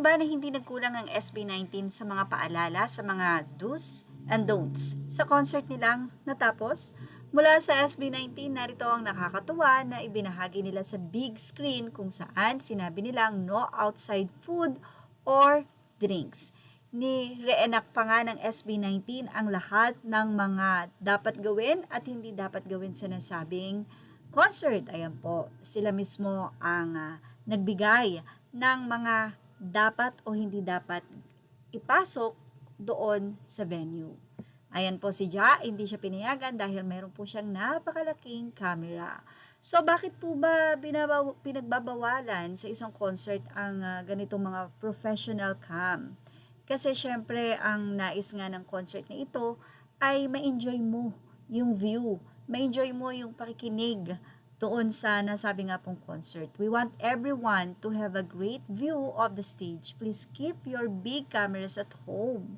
ba na hindi nagkulang ang SB19 sa mga paalala sa mga do's and don'ts sa concert nilang natapos? Mula sa SB19, narito ang nakakatuwa na ibinahagi nila sa big screen kung saan sinabi nilang no outside food or drinks. Ni-reenact pa nga ng SB19 ang lahat ng mga dapat gawin at hindi dapat gawin sa nasabing concert. Ayan po, sila mismo ang nagbigay ng mga dapat o hindi dapat ipasok doon sa venue. Ayan po si Ja, hindi siya pinayagan dahil meron po siyang napakalaking camera. So bakit po ba pinagbabawalan sa isang concert ang ganitong mga professional cam? Kasi syempre ang nais nga ng concert na ito ay ma-enjoy mo yung view, ma-enjoy mo yung pakikinig doon sa nasabi nga pong concert. We want everyone to have a great view of the stage. Please keep your big cameras at home.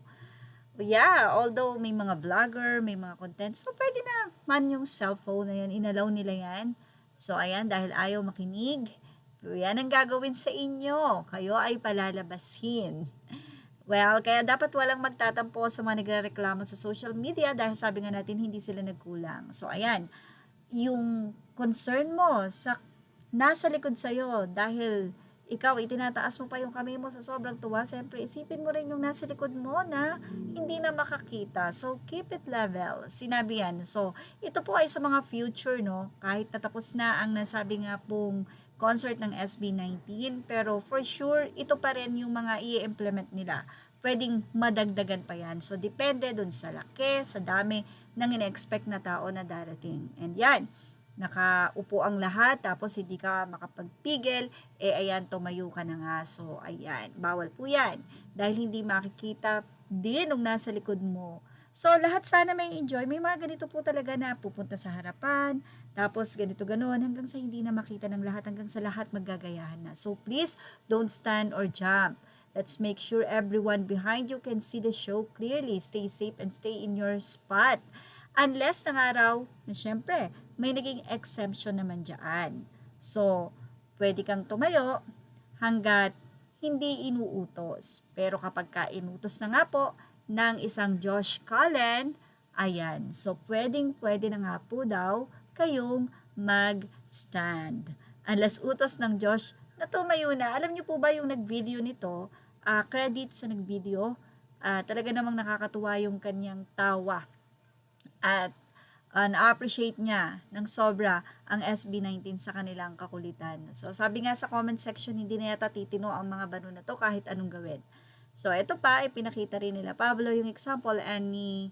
Yeah, although may mga vlogger, may mga content, so pwede na man yung cellphone na yan, inalaw nila yan. So ayan, dahil ayaw makinig, yan ang gagawin sa inyo. Kayo ay palalabasin. Well, kaya dapat walang magtatampo sa mga nagrereklamo sa social media dahil sabi nga natin hindi sila nagkulang. So ayan, yung concern mo sa nasa likod sa'yo dahil ikaw itinataas mo pa yung kamay mo sa sobrang tuwa, siyempre isipin mo rin yung nasa likod mo na hindi na makakita. So keep it level. Sinabi yan. So ito po ay sa mga future, no? Kahit natapos na ang nasabi nga pong concert ng SB19, pero for sure ito pa rin yung mga i-implement nila. Pwedeng madagdagan pa yan. So depende dun sa laki, sa dami ng ina-expect na tao na darating. And yan, nakaupo ang lahat, tapos hindi ka makapagpigil, ayan, tumayo ka na nga. So, ayan, bawal po yan. Dahil hindi makikita din nung nasa likod mo. So, lahat sana may enjoy. May mga ganito po talaga na pupunta sa harapan, tapos ganito ganon, hanggang sa hindi na makita ng lahat, hanggang sa lahat maggagayahan na. So, please, don't stand or jump. Let's make sure everyone behind you can see the show clearly. Stay safe and stay in your spot. Unless ng araw na syempre, may naging exemption naman dyan. So, pwede kang tumayo hanggat hindi inuutos. Pero kapag inutos na nga po ng isang Josh Cullen, ayan. So, pwede na nga po daw kayong mag-stand. Unless utos ng Josh na tumayo na. Alam niyo po ba yung nag-video nito? Credit sa nag-video. Talaga namang nakakatuwa yung kanyang tawa. At na-appreciate niya ng sobra ang SB19 sa kanilang kakulitan. So, sabi nga sa comment section, hindi na yata titino ang mga bano na to kahit anong gawin. So, ito pa, ipinakita rin nila Pablo yung example and ni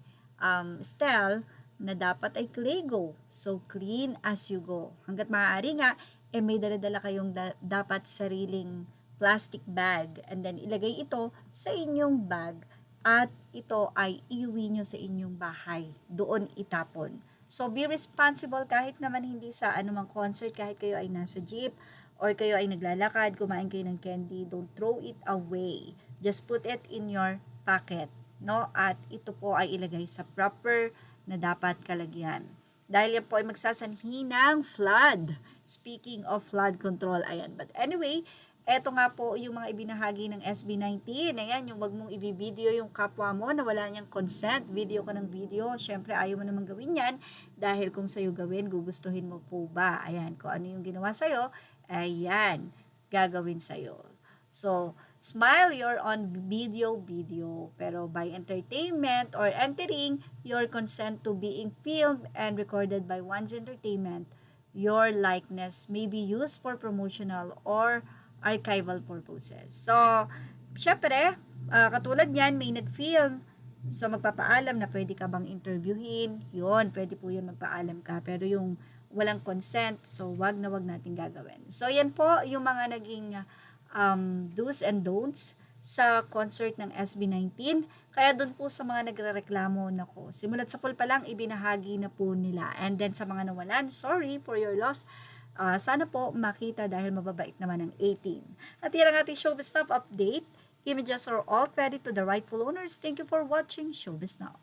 Stel na dapat ay clay go. So, clean as you go. Hanggat maaari nga, may dala-dala kayong dapat sariling plastic bag and then ilagay ito sa inyong bag at ito ay iuwi nyo sa inyong bahay. Doon itapon. So, be responsible kahit naman hindi sa anumang concert, kahit kayo ay nasa jeep or kayo ay naglalakad, kumain kayo ng candy, don't throw it away. Just put it in your pocket. No? At ito po ay ilagay sa proper na dapat kalagyan. Dahil yan po ay magsasanhi ng flood. Speaking of flood control, ayan. But anyway, eto nga po yung mga ibinahagi ng SB19. Ayan, yung wag mong i-video yung kapwa mo na wala niyang consent. Video ka ng video. Siyempre, ayaw mo naman gawin yan. Dahil kung sa'yo gawin, gugustuhin mo po ba? Ayan, kung ano yung ginawa sa'yo, ayan, gagawin sa'yo. So, smile, you're on video. Pero by entertainment or entering your consent to being filmed and recorded by one's entertainment, your likeness may be used for promotional or archival purposes. So, syempre, katulad yan, may nag-film. So, magpapaalam na pwede ka bang interviewin. Yun, pwede po yun magpaalam ka. Pero yung walang consent, so wag na wag natin gagawin. So, yan po yung mga naging do's and don'ts sa concert ng SB19. Kaya doon po sa mga nagrereklamo, nako, simulat sa poll pa lang, ibinahagi na po nila. And then sa mga nawalan, sorry for your loss. Sana po makita dahil mababait naman ang 18. At yan ang ating Showbiz Now update. Images are all credit to the rightful owners. Thank you for watching Showbiz Now.